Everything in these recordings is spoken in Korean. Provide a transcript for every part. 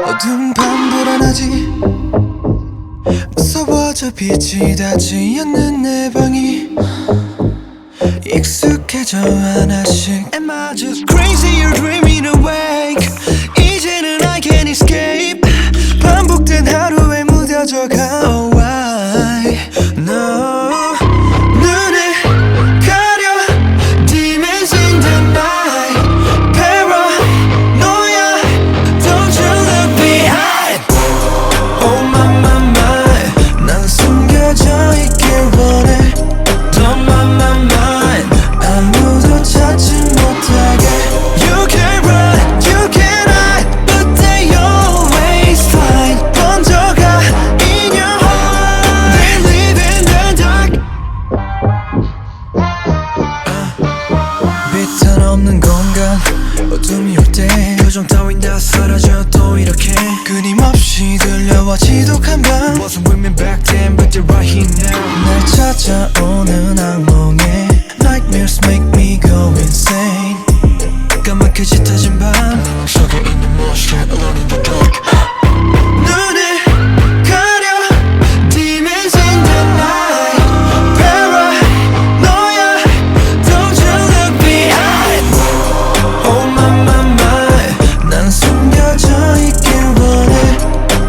어두운 밤 불안하지 무서워져 빛이 닿지 않는 내 방이 익숙해져 하나씩 Am I just crazy or dreaming awake 이제는 I can't escape 반복된 하루에 무뎌져가 Oh why no 눈에 가려 Demons in the night Paranoia Don't you look behind Oh my my my 난 숨겨져 있길 원해 Don't mind my mind 아무도 찾지 못하게 You can run, you can hide But they always find 번져가 in your heart They live in the dark 빛은 없는 공간 어둠이 올 때 표정 따윈 다 사라져 또 이렇게 끊임없이 들려와 지독한 밤 Wasn't with me back then but you're right here now 날 찾아오는 악몽에 Nightmares make me go insane 까맣게 짙어진 밤 속에 있는 무엇이 alone in the dark 눈에 가려 Demons in the night Paranoia Don't you look behind Oh my my my 난 숨겨져 있길 원해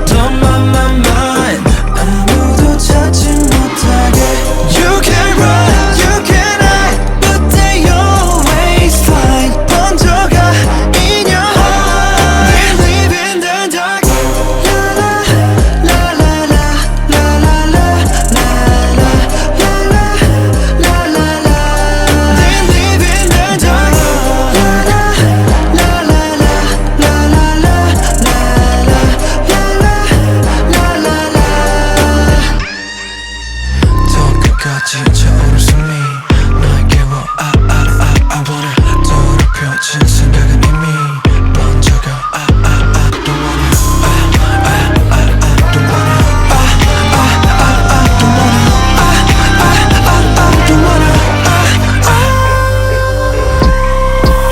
Don't mind my mind 아무도 찾지 못하게 You can run, you can hide But they always find 번져가 in your heart They live in the dark La la la la la la la la la la la la la They live in the dark La la la la la la la la 더 끝까지 차오를 승리 너의 깨워 I wanna 더럽혀진 생각은 이미 번져가 don't wanna don't wanna don't wanna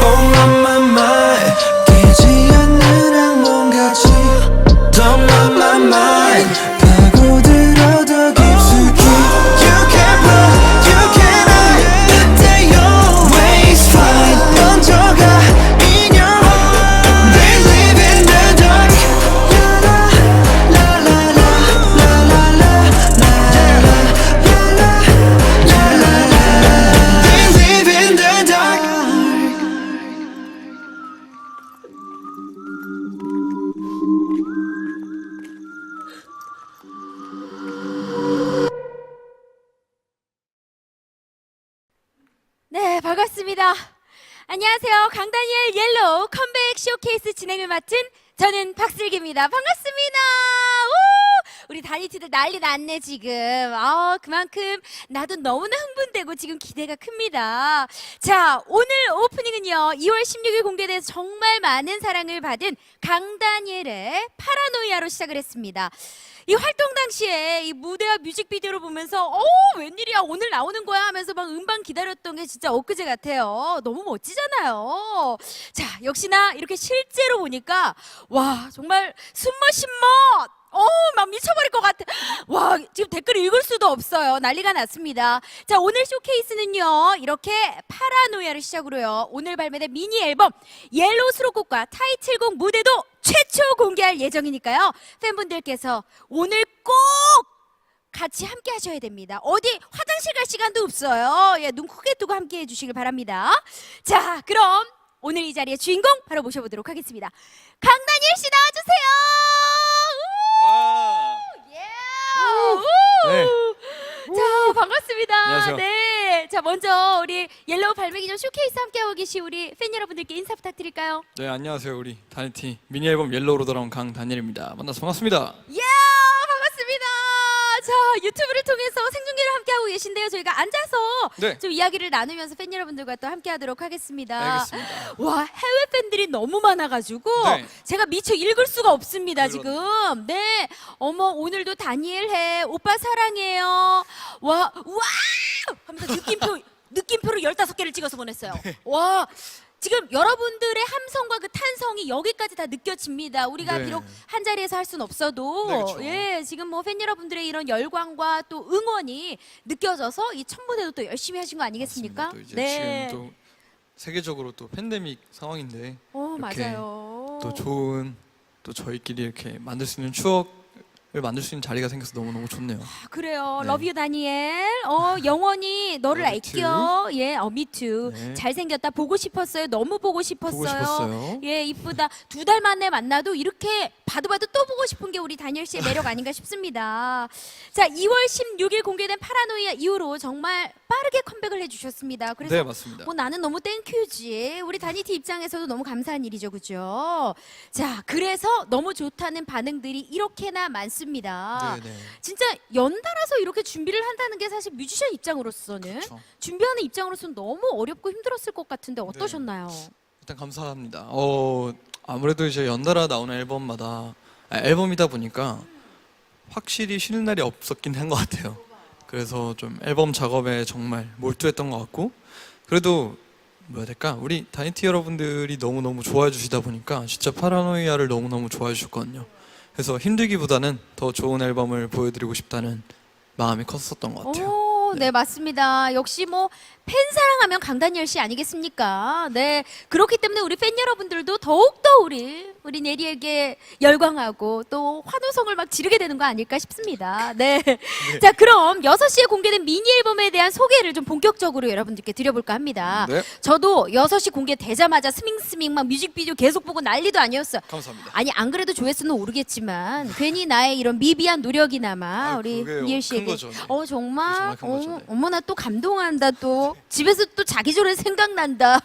Oh my my my 깨지 않는 악몽같이 Don't mind my mind 파고들어 더 깊숙이 You can run, you can hide But they always find 번져가 in your heart They live in the dark La la la la la la la la la la They live in the dark 네, 반갑습니다. 안녕하세요. 강다니엘 옐로우 컴백 쇼케이스 진행을 맡은 저는 박슬기입니다. 반갑습니다. 우! 우리 다니티들 난리 났네 지금. 그만큼 나도 너무나 흥분되고 지금 기대가 큽니다. 자, 오늘 오프닝은요 2월 16일 공개돼서 정말 많은 사랑을 받은 강다니엘의 파라노이아로 시작을 했습니다. 이 활동 당시에 이 무대와 뮤직비디오를 보면서 웬일이야 오늘 나오는 거야 하면서 막 음반 기다렸던 게 진짜 엊그제 같아요. 너무 멋지잖아요. 자, 역시나 이렇게 실제로 보니까 와 정말 숨머신 멋 막 미쳐버릴 것 같아. 와, 지금 댓글 읽을 수도 없어요. 난리가 났습니다. 자, 오늘 쇼케이스는요 이렇게 파라노이아를 시작으로요 오늘 발매된 미니 앨범 옐로우 수록곡과 타이틀곡 무대도 최초 공개할 예정이니까요 팬분들께서 오늘 꼭 같이 함께 하셔야 됩니다. 어디 화장실 갈 시간도 없어요. 예, 눈 크게 뜨고 함께 해주시길 바랍니다. 자, 그럼 오늘 이 자리의 주인공 바로 모셔보도록 하겠습니다. 강다니엘 씨 나와주세요. 네. 자, 반갑습니다. 안녕하세요. 네. 자, 먼저 우리 옐로우 발매 기념 쇼케이스 함께하고 계신 우리 팬 여러분들께 인사 부탁드릴까요? 네, 안녕하세요. 우리 다니티 미니 앨범 옐로우로 돌아온 강다니엘입니다. 만나서 반갑습니다. 예, 반갑습니다. 자, 유튜브를 통해서 생중계를 함께하고 계신데요. 저희가 앉아서 네. 좀 이야기를 나누면서 팬 여러분들과 또 함께하도록 하겠습니다. 알겠습니다. 와, 해외 팬들이 너무 많아가지고 네. 제가 미처 읽을 수가 없습니다. 그러네. 지금. 네, 어머 오늘도 다니엘 해 오빠 사랑해요. 와, 우와 하면서 느낌표 느낌표를 15개를 찍어서 보냈어요. 와, 지금 여러분들의 함성과 그 탄성이 여기까지 다 느껴집니다. 우리가 네. 비록 한 자리에서 할 수는 없어도 네, 그쵸. 예, 지금 뭐 팬 여러분들의 이런 열광과 또 응원이 느껴져서 이 첫 무대도 또 열심히 하신 거 아니겠습니까? 맞습니다. 또 이제 지금 또 세계적으로 또 팬데믹 상황인데 이렇게 맞아요. 또 좋은 또 저희끼리 이렇게 만들 수 있는 추억을 만들 수 있는 자리가 생겨서 너무너무 좋네요. 아, 그래요. 네. 러브 유 다니엘. 영원히 너를 Love 아껴. 예, 미투. 네. 잘생겼다. 보고 싶었어요. 너무 보고 싶었어요. 보고 싶었어요. 예, 이쁘다. 2달 만에 만나도 이렇게 봐도 또 보고 싶은 게 우리 다니엘 씨의 매력 아닌가 싶습니다. 자, 2월 16일 공개된 파라노이아 이후로 정말 빠르게 컴백을 해주셨습니다. 그래서 네, 맞습니다. 뭐 나는 너무 땡큐지. 우리 다니티 입장에서도 너무 감사한 일이죠, 그죠? 자, 그래서 너무 좋다는 반응들이 이렇게나 많습니다. 네, 네. 진짜 연달아서 이렇게 준비를 한다는 게 사실 뮤지션 입장으로서는 그렇죠. 준비하는 입장으로서는 너무 어렵고 힘들었을 것 같은데 어떠셨나요? 일단 감사합니다. 아무래도 이제 연달아 나오는 앨범이다 보니까 확실히 쉬는 날이 없었긴 한 것 같아요. 그래서 좀 앨범 작업에 정말 몰두했던 것 같고, 그래도 뭐야 될까? 우리 다이티 여러분들이 너무너무 좋아해 주시다 보니까 진짜 파라노이아를 너무너무 좋아해 주셨거든요. 그래서 힘들기보다는 더 좋은 앨범을 보여드리고 싶다는 마음이 컸었던 것 같아요. 오, 네, 맞습니다. 역시 뭐 팬 사랑하면 강다니엘 씨 아니겠습니까? 네, 그렇기 때문에 우리 팬 여러분들도 더욱더 우리 네리에게 열광하고 또 환호성을 막 지르게 되는 거 아닐까 싶습니다. 네. 자, 그럼 6시에 공개된 미니 앨범에 대한 소개를 좀 본격적으로 여러분들께 드려볼까 합니다. 네. 저도 6시 공개되자마자 스밍스밍 막 뮤직비디오 계속 보고 난리도 아니었어요. 감사합니다. 아니, 안 그래도 조회수는 오르겠지만 괜히 나의 이런 미비한 노력이나마 아, 우리 그게 니엘 큰 씨에게 거죠, 네. 정말 정말 큰 거죠, 네. 어머나 또 감동한다. 또 집에서 또 자기 전에 생각난다.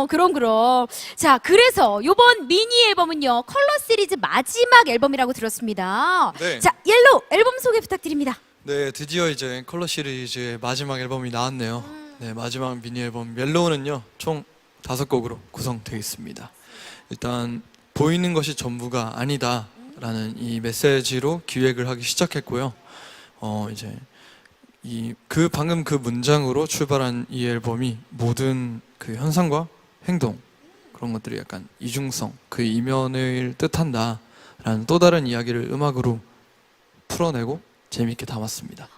그럼 자, 그래서 요번 미니 앨범은요 컬러 시리즈 마지막 앨범이라고 들었습니다. 네. 자, 옐로우 앨범 소개 부탁드립니다. 네, 드디어 이제 컬러 시리즈의 마지막 앨범이 나왔네요. 네, 마지막 미니 앨범 옐로우는요 총 5곡으로 구성되어 있습니다. 일단 보이는 것이 전부가 아니다라는 이 메시지로 기획을 하기 시작했고요. 이제 방금 그 문장으로 출발한 이 앨범이 모든 그 현상과 행동 그런 것들이 약간 이중성, 그 이면을 뜻한다라는 또 다른 이야기를 음악으로 풀어내고 재미있게 담았습니다.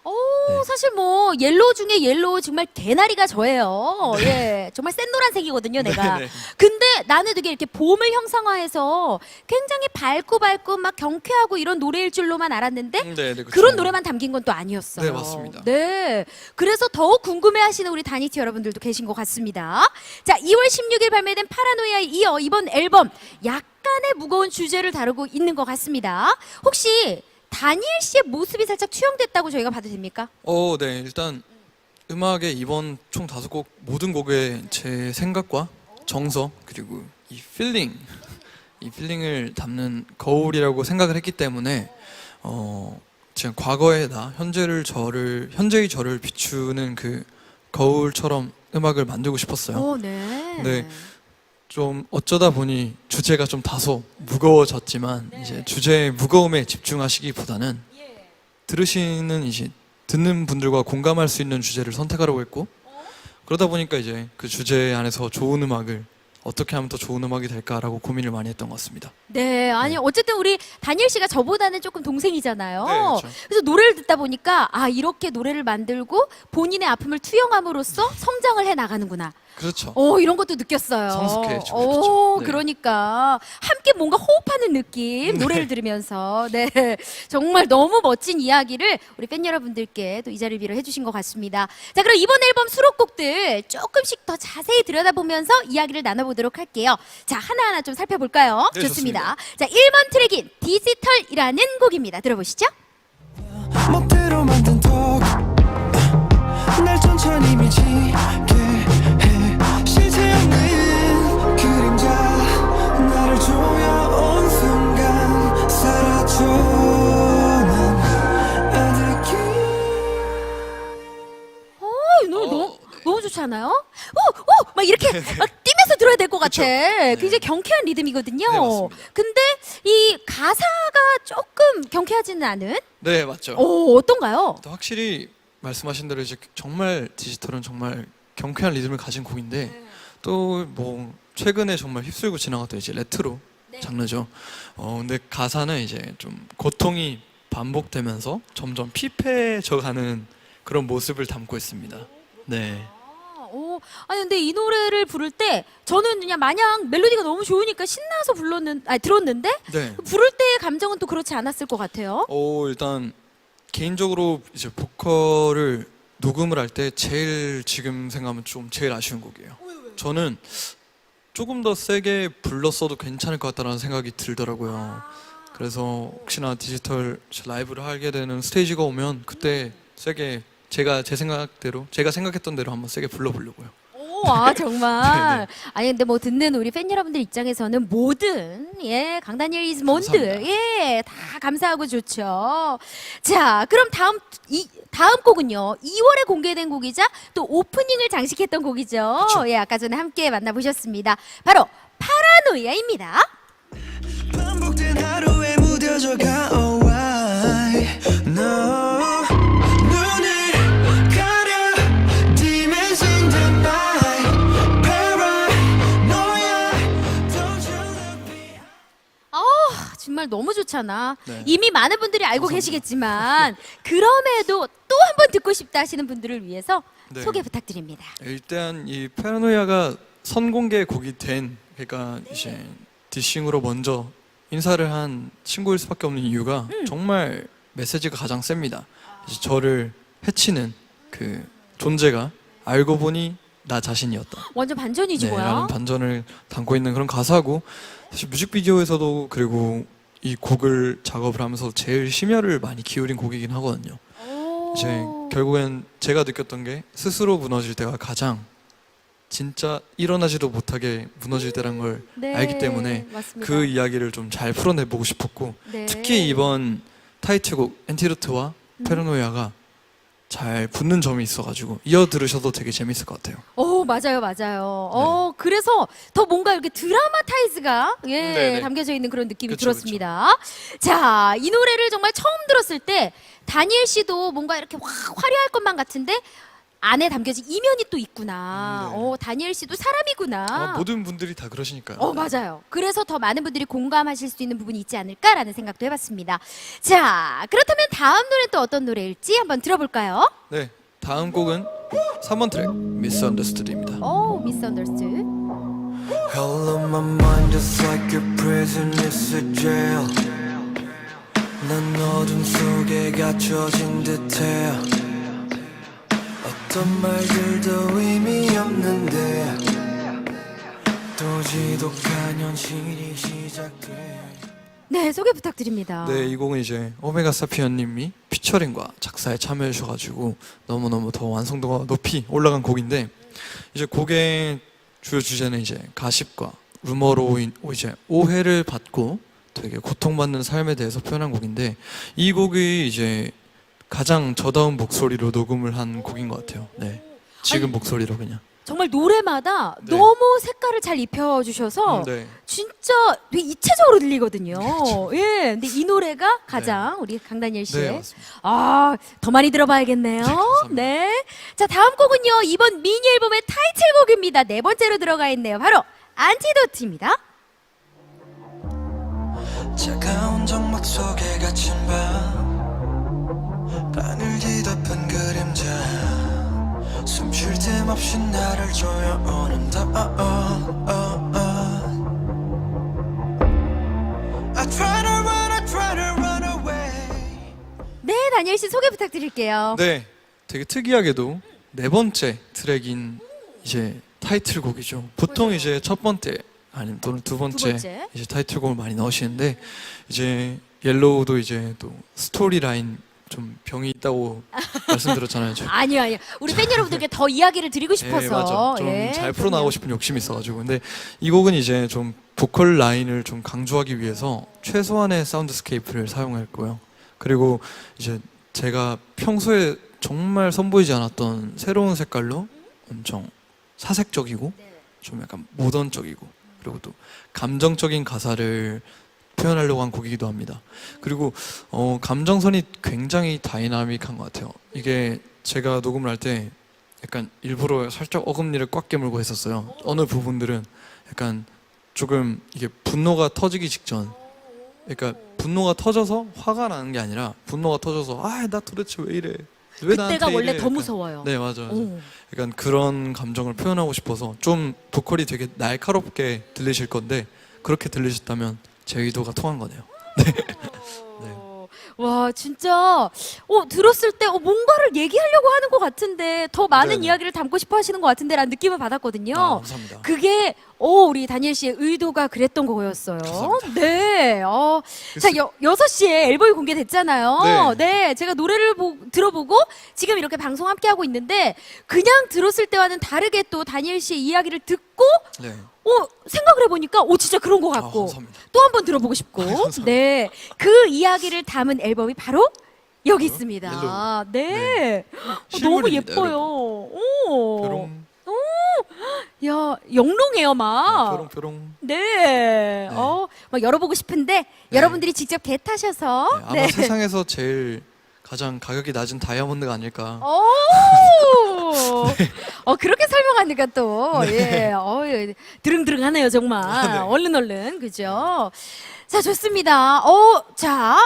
네. 사실 뭐 옐로우 중에 옐로우 정말 개나리가 저예요. 예, 정말 센 노란색이거든요, 내가. 네, 네. 근데 나는 되게 이렇게 봄을 형상화해서 굉장히 밝고 막 경쾌하고 이런 노래일 줄로만 알았는데 네, 네, 그쵸. 그런 노래만 담긴 건 또 아니었어요. 네, 맞습니다. 네, 그래서 더욱 궁금해하시는 우리 다니티 여러분들도 계신 것 같습니다. 자, 2월 16일 발매된 파라노이아에 이어 이번 앨범 약간의 무거운 주제를 다루고 있는 것 같습니다. 혹시 다니엘 씨의 모습이 살짝 투영됐다고 저희가 봐도 됩니까? 네, 일단 음악의 이번 총 5곡 모든 곡에 제 생각과 정서 그리고 이 필링을 담는 거울이라고 생각을 했기 때문에 제가 과거의 나, 현재의 저를 비추는 그 거울처럼 음악을 만들고 싶었어요. 네. 네. 좀 어쩌다 보니 주제가 좀 다소 무거워졌지만 이제 주제의 무거움에 집중하시기보다는 듣는 분들과 공감할 수 있는 주제를 선택하려고 했고 그러다 보니까 이제 그 주제 안에서 좋은 음악을 어떻게 하면 더 좋은 음악이 될까라고 고민을 많이 했던 것 같습니다. 네, 아니 어쨌든 우리 다니엘 씨가 저보다는 조금 동생이잖아요. 네, 그렇죠. 그래서 노래를 듣다 보니까 이렇게 노래를 만들고 본인의 아픔을 투영함으로써 성장을 해 나가는구나. 그렇죠. 이런 것도 느꼈어요. 성숙해지고 싶죠. 네. 그러니까 함께 뭔가 호흡하는 느낌 노래를 들으면서 네, 정말 너무 멋진 이야기를 우리 팬 여러분들께 또 이 자리를 빌어 해주신 것 같습니다. 자, 그럼 이번 앨범 수록곡들 조금씩 더 자세히 들여다보면서 이야기를 나눠보도록 할게요. 자, 하나하나 좀 살펴볼까요? 네, 좋습니다. 자, 1번 트랙인 디지털이라는 곡입니다. 들어보시죠. 멋대로 만든 톡날 천천히 미치게 해 실체 없는 그림자 나를 조여온 순간 사라져 난 아득히 이 노래 너무 좋지 않아요? 막 이렇게 막 뛰면서 들어야 될 것 같아. 그쵸? 네. 굉장히 경쾌한 리듬이거든요. 네, 맞습니다. 근데 이 가사가 조금 경쾌하지는 않은? 네, 맞죠. 어떤가요? 또 확실히 말씀하신 대로 이제 정말 디지털은 정말 경쾌한 리듬을 가진 곡인데 또 뭐 최근에 정말 휩쓸고 지나갔던 이제 레트로 장르죠. 근데 가사는 이제 좀 고통이 반복되면서 점점 피폐해져가는 그런 모습을 담고 있습니다. 네. 아니 근데 이 노래를 부를 때 저는 그냥 마냥 멜로디가 너무 좋으니까 신나서 들었는데 네. 부를 때의 감정은 또 그렇지 않았을 것 같아요. 일단 개인적으로 이제 보컬을 녹음을 할 때 제일 지금 생각하면 좀 제일 아쉬운 곡이에요. 저는 조금 더 세게 불렀어도 괜찮을 것 같다는 생각이 들더라고요. 그래서 혹시나 디지털 라이브를 하게 되는 스테이지가 오면 그때 세게 제가 생각했던 대로 한번 세게 불러보려고요. 정말. 네네. 아니 근데 뭐 듣는 우리 팬 여러분들 입장에서는 뭐든 강다니엘 이즈 몬드 감사합니다. 다 감사하고 좋죠. 자, 그럼 다음 곡은요. 2월에 공개된 곡이자 또 오프닝을 장식했던 곡이죠. 그쵸. 아까 전에 함께 만나보셨습니다. 바로 파라노이아입니다. 반복된 하루에 무뎌져가 oh why no 눈을 가려 demons in the night paranoia don't you look me 정말 너무 좋잖아. 네. 이미 많은 분들이 알고 감사합니다. 계시겠지만 그럼에도 또 한 번 듣고 싶다 하시는 분들을 위해서 네. 소개 부탁드립니다. 일단 이 파라노이아가 선공개 곡이 된 그러니까 이제 디싱으로 먼저 인사를 한 친구일 수밖에 없는 이유가 정말 메시지가 가장 셉니다. 이제 저를 해치는 그 존재가 알고 보니 나 자신이었다. 완전 반전이지 뭐야. 라는 반전을 담고 있는 그런 가사고 사실 뮤직비디오에서도 그리고 이 곡을 작업을 하면서 제일 심혈을 많이 기울인 곡이긴 하거든요. 이제 결국엔 제가 느꼈던 게 스스로 무너질 때가 가장 진짜 일어나지도 못하게 무너질 때란 걸 네, 알기 때문에 맞습니다. 그 이야기를 좀 잘 풀어내보고 싶었고 네. 특히 이번 타이틀곡 엔티도트와 페르노야가 잘 붙는 점이 있어가지고 이어 들으셔도 되게 재밌을 것 같아요. 맞아요. 그래서 더 뭔가 이렇게 드라마타이즈가 네네. 담겨져 있는 그런 느낌이 그쵸, 들었습니다. 자, 이 노래를 정말 처음 들었을 때 다니엘 씨도 뭔가 이렇게 화려할 것만 같은데 안에 담겨진 이면이 또 있구나. 네. 다니엘 씨도 사람이구나. 모든 분들이 다 그러시니까요. 맞아요. 그래서 더 많은 분들이 공감하실 수 있는 부분이 있지 않을까라는 생각도 해봤습니다. 자, 그렇다면 다음 노래 또 어떤 노래일지 한번 들어볼까요? 네, 다음 곡은 3번 트랙 Misunderstood입니다. Misunderstood. Hell on my mind just like a prison is a jail 난 어둠 속에 갇혀진 듯해 어떤 말들도 의미 없는데 또 지독한 현실이 시작돼 네, 소개 부탁드립니다. 네, 이 곡은 이제 오메가 사피언님이 피처링과 작사에 참여해 주셔가지고 너무너무 더 완성도가 높이 올라간 곡인데 이제 곡의 주요 주제는 이제 가십과 루머로 이제 오해를 받고 되게 고통받는 삶에 대해서 표현한 곡인데 이 곡이 이제 가장 저다운 목소리로 녹음을 한 곡인 것 같아요. 네, 지금 아니, 목소리로 그냥. 정말 노래마다 네. 너무 색깔을 잘 입혀주셔서 네. 진짜 되게 입체적으로 들리거든요. 그렇죠. 근데 이 노래가 가장 우리 강다니엘 씨의 네, 맞습니다. 더 많이 들어봐야겠네요. 감사합니다. 네. 자, 다음 곡은요. 이번 미니 앨범의 타이틀곡입니다. 네 번째로 들어가 있네요. 바로 안티도트입니다. 차가운 정막 속에 갇힌 밤 바늘 뒤덮은 그림자 숨 쉴 틈 없이 나를 조여오는다 I try to run, I try to run away 네, 다니엘 씨 소개 부탁드릴게요. 네, 되게 특이하게도 네 번째 트랙인 이제 타이틀곡이죠. 보통 이제 첫 번째 아니면 또는 두 번째 이제 타이틀곡을 많이 넣으시는데 이제 옐로우도 이제 또 스토리 라인 좀 병이 있다고 말씀드렸잖아요. 아니요. 우리 팬 여러분들께 더 이야기를 드리고 싶어서. 네, 맞아. 좀 예, 잘 풀어나가고 싶은 욕심이 있어가지고. 근데 이 곡은 이제 좀 보컬 라인을 좀 강조하기 위해서 최소한의 사운드스케이프를 사용할 거예요. 그리고 이제 제가 평소에 정말 선보이지 않았던 새로운 색깔로 엄청 사색적이고 좀 약간 모던적이고 그리고 또 감정적인 가사를 표현하려고 한 곡이기도 합니다. 그리고 감정선이 굉장히 다이나믹한 것 같아요. 이게 제가 녹음을 할 때 약간 일부러 살짝 어금니를 꽉 깨물고 했었어요. 어느 부분들은 약간 조금 이게 분노가 터지기 직전, 그러니까 분노가 터져서 화가 나는 게 아니라 분노가 터져서 아 나 도대체 왜 이래, 왜 나한테 그때가 원래 이래? 더 약간, 무서워요. 네 맞아요. 오. 약간 그런 감정을 표현하고 싶어서 좀 보컬이 되게 날카롭게 들리실 건데 그렇게 들리셨다면 제 의도가 통한 거네요. 와 진짜 들었을 때 뭔가를 얘기하려고 하는 것 같은데 더 많은 네네. 이야기를 담고 싶어 하시는 것 같은데라는 느낌을 받았거든요. 아, 감사합니다. 그게 우리 다니엘 씨의 의도가 그랬던 거였어요. 감사합니다. 네. 자, 6시에 앨범이 공개됐잖아요. 네. 네. 제가 노래를 들어보고 지금 이렇게 방송 함께 하고 있는데 그냥 들었을 때와는 다르게 또 다니엘 씨의 이야기를 듣고 네. 생각을 해보니까 진짜 그런 것 같고 감사합니다. 또 한 번 들어보고 싶고 감사합니다. 네. 그 이야기를 담은 앨범이 바로 여기 옐로우? 있습니다. 옐로우. 네. 너무 실물입니다, 예뻐요. 오. 뾰롱. 야, 영롱해요, 막. 뾰롱뾰롱. 네. 막 열어보고 싶은데 여러분들이 직접 개 타셔서 네, 아마 세상에서 제일 가장 가격이 낮은 다이아몬드가 아닐까. 그렇게 설명하니까 또, 예, 드릉드릉하네요, 정말. 네. 얼른, 그죠? 자, 좋습니다. 자,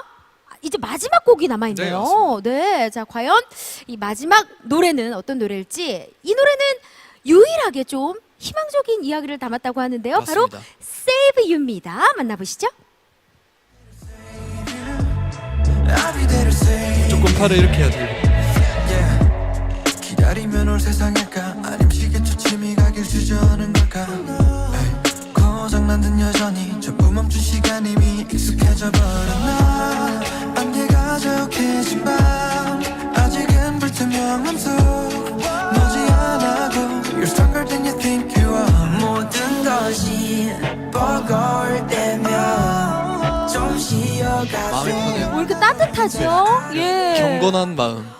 이제 마지막 곡이 남아있네요. 네, 자, 과연 이 마지막 노래는 어떤 노래일지, 이 노래는 유일하게 좀 희망적인 이야기를 담았다고 하는데요. 맞습니다. 바로 Save You입니다. 만나보시죠. I'll be there to save 조금 팔을 이렇게 해야 돼요. yeah. 기다리면 올 세상일까 아님 시계 초침이 가길 주저하는 걸까 에이, 고장난 듯 여전히 전부 멈춘 시간 이미 익숙해져 버렸나 안개가 자욱해진 밤 아직은 불투명함 속 머지않아도 You're stronger than you think you are 모든 것이 버거울 때면 좀 쉬어가세요 마음이 편해요. 왜 이렇게 따뜻하죠? 예. 경건한 마음.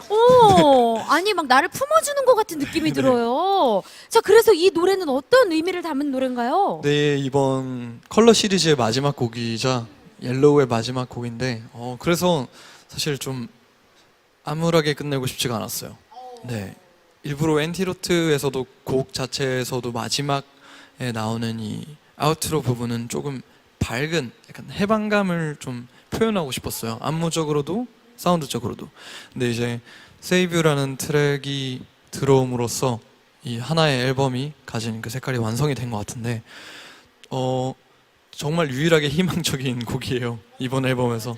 아니 막 나를 품어주는 것 같은 느낌이 들어요. 자, 그래서 이 노래는 어떤 의미를 담은 노래인가요? 네, 이번 컬러 시리즈의 마지막 곡이자 옐로우의 마지막 곡인데 그래서 사실 좀 암울하게 끝내고 싶지가 않았어요. 네, 일부러 엔티로트에서도 곡 자체에서도 마지막에 나오는 이 아우트로 부분은 조금 밝은 약간 해방감을 좀 표현하고 싶었어요. 안무적으로도 사운드적으로도. 근데 이제 Save You라는 트랙이 들어옴으로써 이 하나의 앨범이 가진 그 색깔이 완성이 된 것 같은데 정말 유일하게 희망적인 곡이에요, 이번 앨범에서.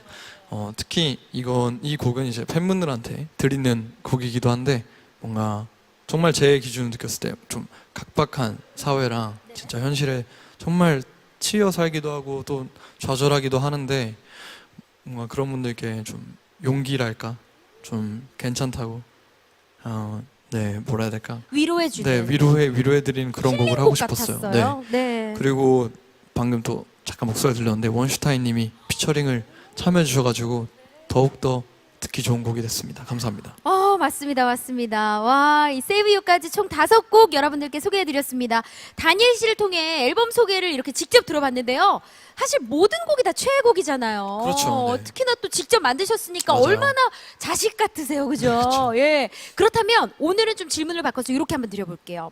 특히 이 곡은 이제 팬분들한테 드리는 곡이기도 한데 뭔가 정말 제 기준으로 느꼈을 때 좀 각박한 사회랑 진짜 현실에 정말 치여 살기도 하고 또 좌절하기도 하는데 뭔가 그런 분들께 좀 용기랄까, 좀 괜찮다고 네, 뭐라 해야 될까, 위로해주는. 네, 위로해드리는 그런 곡을 힐링곡 하고 싶었어요. 같았어요. 네. 그리고 방금 또 잠깐 목소리 들렸는데 원슈타인님이 피처링을 참여해 주셔가지고 더욱더 듣기 좋은 곡이 됐습니다. 감사합니다. 맞습니다. 와, 이 Save You까지 총 5곡 여러분들께 소개해드렸습니다. 다니엘 씨를 통해 앨범 소개를 이렇게 직접 들어봤는데요. 사실 모든 곡이 다 최애곡이잖아요. 그렇죠, 네. 특히나 또 직접 만드셨으니까 맞아요. 얼마나 자식 같으세요, 그죠? 그렇죠. 예. 그렇다면 오늘은 좀 질문을 바꿔서 이렇게 한번 드려볼게요.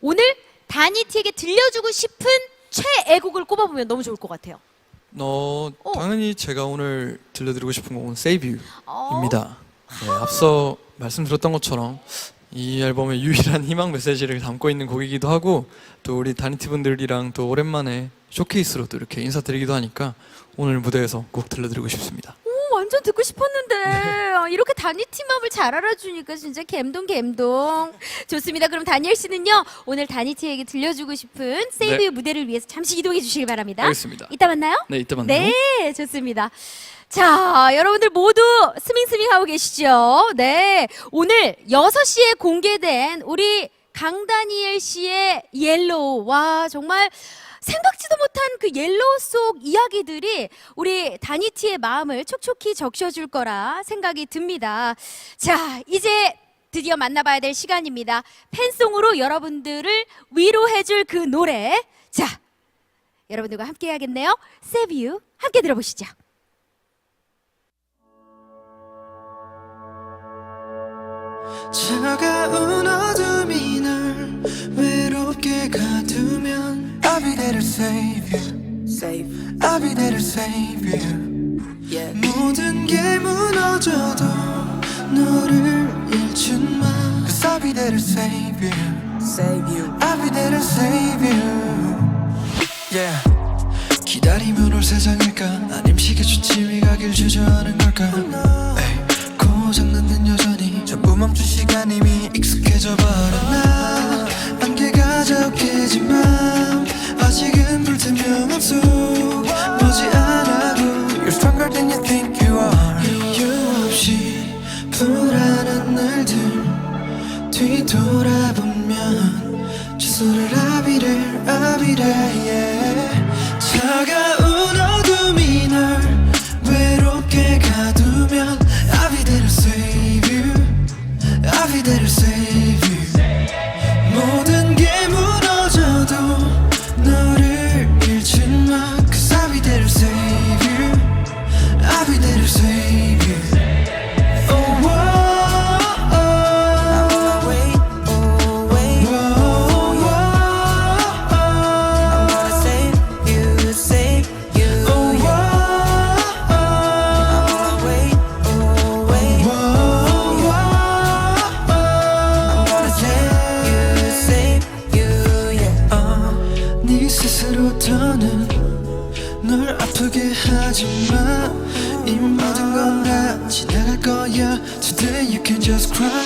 오늘 다니티에게 들려주고 싶은 최애곡을 꼽아보면 너무 좋을 것 같아요. 당연히 제가 오늘 들려드리고 싶은 곡은 Save You입니다. 네, 앞서 말씀드렸던 것처럼 이 앨범의 유일한 희망 메시지를 담고 있는 곡이기도 하고 또 우리 다니티 분들이랑 또 오랜만에 쇼케이스로도 이렇게 인사드리기도 하니까 오늘 무대에서 꼭 들려드리고 싶습니다. 완전 듣고 싶었는데 이렇게 다니티 맘을 잘 알아주니까 진짜 감동. 좋습니다. 그럼 다니엘 씨는요 오늘 다니티에게 들려주고 싶은 Save You 무대를 위해서 잠시 이동해 주시기 바랍니다. 알겠습니다. 이따 만나요. 네, 이따 만나요. 네, 좋습니다. 자, 여러분들 모두 스밍스밍 하고 계시죠? 네, 오늘 6시에 공개된 우리 강다니엘 씨의 옐로우. 와, 정말 생각지도 못한 그 옐로우 속 이야기들이 우리 다니티의 마음을 촉촉히 적셔줄 거라 생각이 듭니다. 자, 이제 드디어 만나봐야 될 시간입니다. 팬송으로 여러분들을 위로해줄 그 노래. 자, 여러분들과 함께 해야겠네요. Save You 함께 들어보시죠. 차가운 어둠이 널 외롭게 가두면 I'll be there to save you I'll be there to save you 모든 게 무너져도 너를 잃지마 Cause I'll be there to save you I'll be there to save you Yeah 기다리면 올 세상일까 아님 시계 주침이 가길 주저하는 걸까 에이, 고장난 듯 여전히 전부 멈춘 시간 이미 익숙해져 버렸나 안개가 자욱해지만 아직은 불투명함 속 보지 않아도 You're stronger than you think you are 이유 없이 불안한 날들 뒤돌아보면 주소를 아비래 yeah. 차가운 어둠이 널 외롭게 가두면 I'll be there to save you I'll be there to save you 모든 게 무너져도 너를 잃지마 Cause I'll be there to save you I'll be there to save you Oh, oh, oh. I'm on my way, oh, wait, oh, oh, oh. I'm gonna save you, save you, oh, yeah. Oh, oh, I'm on my way, oh, wait, oh, oh, oh. I'm gonna save you, yeah. 네 스스로 더는 널 아프게 하지마 이 모든 건 다 지나갈 거야 Today you can just cry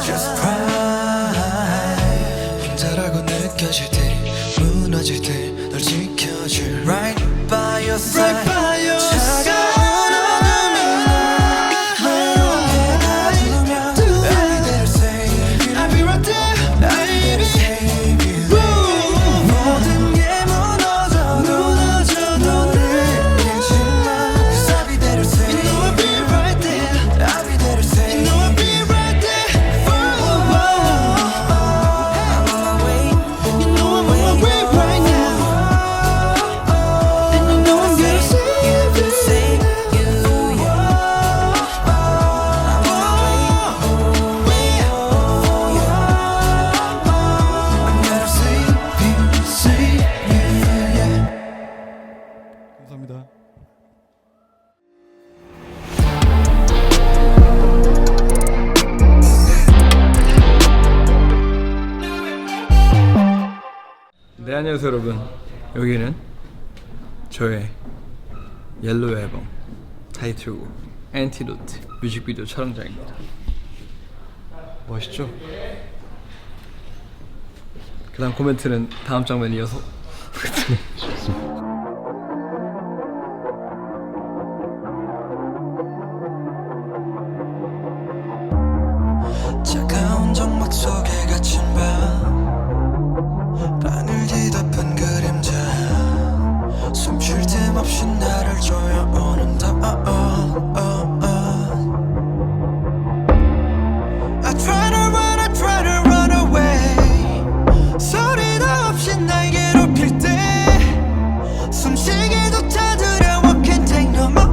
Just cry 혼자라고 느껴질 때 무너질 때 널 지켜줄 Right by your side Right by your side 차가운 어둠이 널 외롭게 가두면 I'll be there to save you I'll be right there I'll be there to save you 모든 게 무너져도 너를 잃지마 Cause I'll be there to save you You know I'll be right there I'll be there to save you You know I'll be right there Oh, oh, oh, oh. I'm on my way You know I'm on my way right now And you know I'm gonna save you Save you, yeah I'm on my way I'm gonna save you, save you, yeah 감사합니다. 네, 안녕하세요 여러분. 여기는 저의 옐로우 앨범 타이틀곡 엔티도트 뮤직비디오 촬영장입니다. 멋있죠? 그 다음 코멘트는 다음 장면 이어서 차가운 정막 속에 갇힌 밤 방을 뒤덮은 그림자 숨 쉴 틈 없이 나를 조여오는다 I try to run, I try to run away 소리도 없이 날 괴롭힐 때 숨쉬기조차 두려워 Can't take no more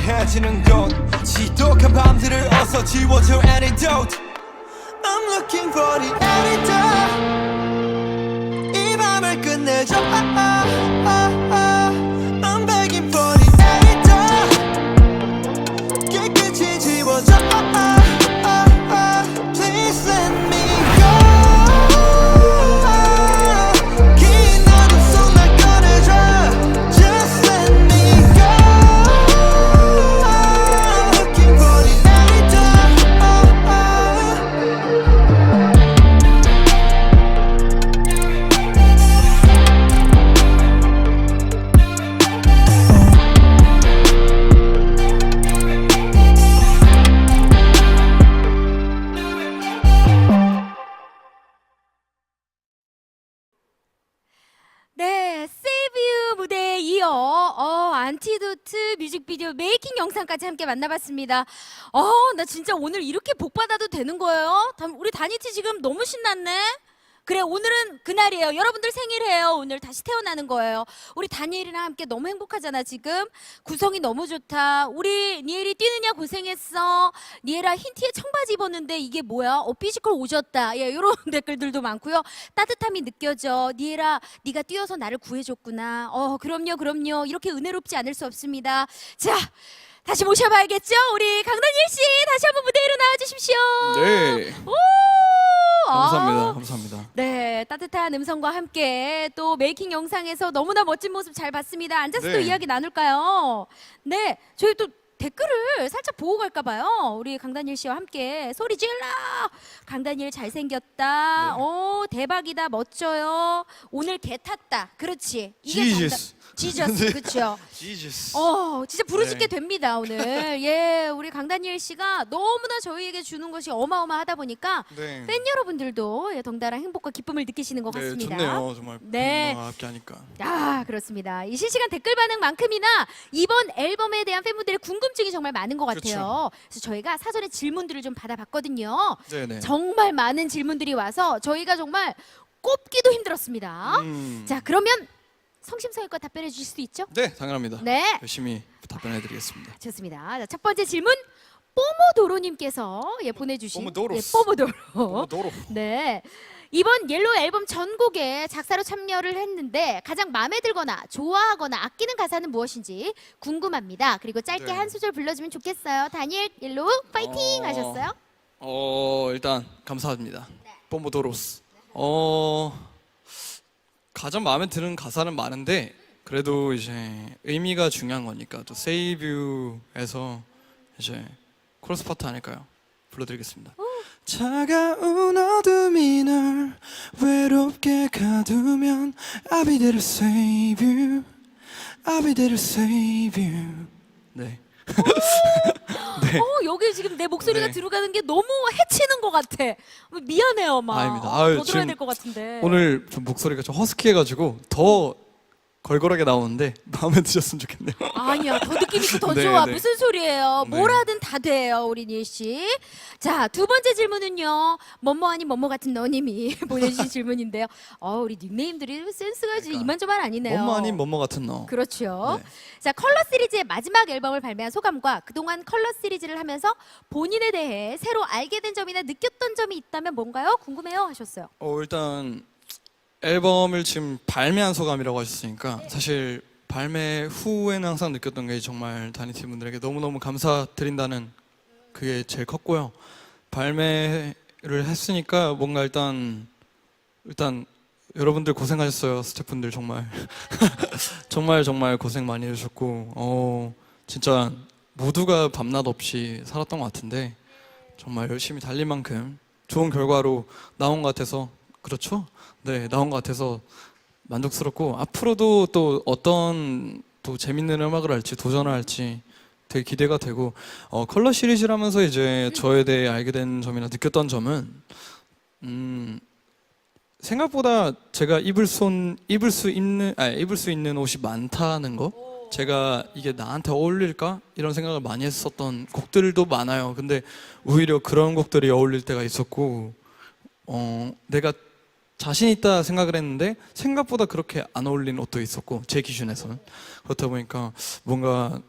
묘해지는 곳 지독한 밤들을 어서 지워줘 antidote I'm looking for the antidote 이 밤을 끝내줘 I'm begging for the antidote 깨끗이 지워줘 Please let me go 긴 어둠 속 날 꺼내줘 Just let me go I'm looking for the antidote 네, Save You 무대에 이어 안티도트 뮤직비디오 메이킹 영상까지 함께 만나봤습니다. 나 진짜 오늘 이렇게 복 받아도 되는 거예요? 우리 다니티 지금 너무 신났네. 그래, 오늘은 그날이에요. 여러분들 생일이에요. 오늘 다시 태어나는 거예요. 우리 다니엘이랑 함께 너무 행복하잖아 지금. 구성이 너무 좋다. 우리 니엘이 뛰느냐 고생했어. 니엘아 흰 티에 청바지 입었는데 이게 뭐야? 피지컬 오졌다. 예, 이런 댓글들도 많고요. 따뜻함이 느껴져. 니엘아 네가 뛰어서 나를 구해줬구나. 그럼요. 이렇게 은혜롭지 않을 수 없습니다. 자, 다시 모셔봐야겠죠? 우리 강다니엘 씨 다시 한번 무대 위로 나와주십시오. 네. 오! 감사합니다. 네, 따뜻한 음성과 함께 또 메이킹 영상에서 너무나 멋진 모습 잘 봤습니다. 앉아서 또 네. 이야기 나눌까요? 네, 저희 또 댓글을 살짝 보고 갈까 봐요. 우리 강다니엘 씨와 함께 소리 질러! 강다니엘 잘생겼다. 대박이다. 멋져요. 오늘 개 탔다. 그렇지. Jesus. 지저스. 그렇죠. Jesus. 진짜 부르짖게 네. 됩니다 오늘. 예, 우리 강다니엘 씨가 너무나 저희에게 주는 것이 어마어마하다 보니까 네. 팬 여러분들도 예, 덩달아 행복과 기쁨을 느끼시는 것 네, 같습니다. 좋네요. 정말 네. 함께 하니까. 그렇습니다. 이 실시간 댓글 반응만큼이나 이번 앨범에 대한 팬분들의 궁금증이 정말 많은 것 같아요. 그래서 저희가 사전에 질문들을 좀 받아봤거든요. 네네. 정말 많은 질문들이 와서 저희가 정말 꼽기도 힘들었습니다. 자, 그러면 성심성의껏 답변해 주실 수 있죠? 네, 당연합니다. 네. 열심히 답변해드리겠습니다. 좋습니다. 자, 첫 번째 질문 뽀모도로님께서 보내주신 뽀모도로스. 뽀모도로. 도로. 네. 이번 옐로우 앨범 전곡에 작사로 참여를 했는데 가장 마음에 들거나 좋아하거나 아끼는 가사는 무엇인지 궁금합니다. 그리고 짧게 네. 한 소절 불러주면 좋겠어요. 다니엘 옐로우 파이팅 하셨어요? 일단 감사합니다. 뽀모도로스. 가장 마음에 드는 가사는 많은데 그래도 이제 의미가 중요한 거니까 또 Save You에서 이제 코러스 파트 아닐까요? 불러드리겠습니다. 차가운 어둠이 널 외롭게 가두면 I'll be there to save you I'll be there to save you. 네. 여기 지금 내 목소리가 네. 들어가는 게 너무 해치는 것 같아. 미안해요, 막. 아닙니다. 더 들어야 지금 될 것 같은데. 오늘 좀 목소리가 좀 허스키해가지고 더 걸걸하게 나오는데 마음에 드셨으면 좋겠네요. 아니야, 더 느낌 있고 더 네, 좋아. 네. 무슨 소리예요? 네. 뭘 하든 다 돼요, 우리 니엘 씨. 자, 두 번째 질문은요. 뭐뭐 아닌 뭐뭐 같은 너님이 보내주신 질문인데요. 우리 닉네임들이 센스가 그러니까. 이만저만 아니네요. 뭐뭐 아닌 뭐뭐 같은 너. 그렇죠. 네. 자, 컬러 시리즈의 마지막 앨범을 발매한 소감과 그동안 컬러 시리즈를 하면서 본인에 대해 새로 알게 된 점이나 느꼈던 점이 있다면 뭔가요? 궁금해요 하셨어요. 일단 앨범을 지금 발매한 소감이라고 하셨으니까 사실 발매 후에는 항상 느꼈던 게 정말 다니티 분들에게 너무너무 감사드린다는 그게 제일 컸고요. 발매를 했으니까 뭔가 일단 여러분들 고생하셨어요. 스태프분들 정말 정말 고생 많이 해주셨고 진짜 모두가 밤낮 없이 살았던 것 같은데 정말 열심히 달린 만큼 좋은 결과로 나온 것 같아서 그렇죠? 네, 나온 것 같아서 만족스럽고 앞으로도 또 어떤 또 재밌는 음악을 할지 도전을 할지 되게 기대가 되고 컬러 시리즈를 하면서 이제 저에 대해 알게 된 점이나 느꼈던 점은 생각보다 제가 입을 수 있는 옷이 많다는 거. 제가 이게 나한테 어울릴까 이런 생각을 많이 했었던 곡들도 많아요. 근데 오히려 그런 곡들이 어울릴 때가 있었고, 내가 자신 있다 생각을 했는데 생각보다 그렇게 안 어울리는 옷도 있었고 제 기준에서는 그렇다 보니까 뭔가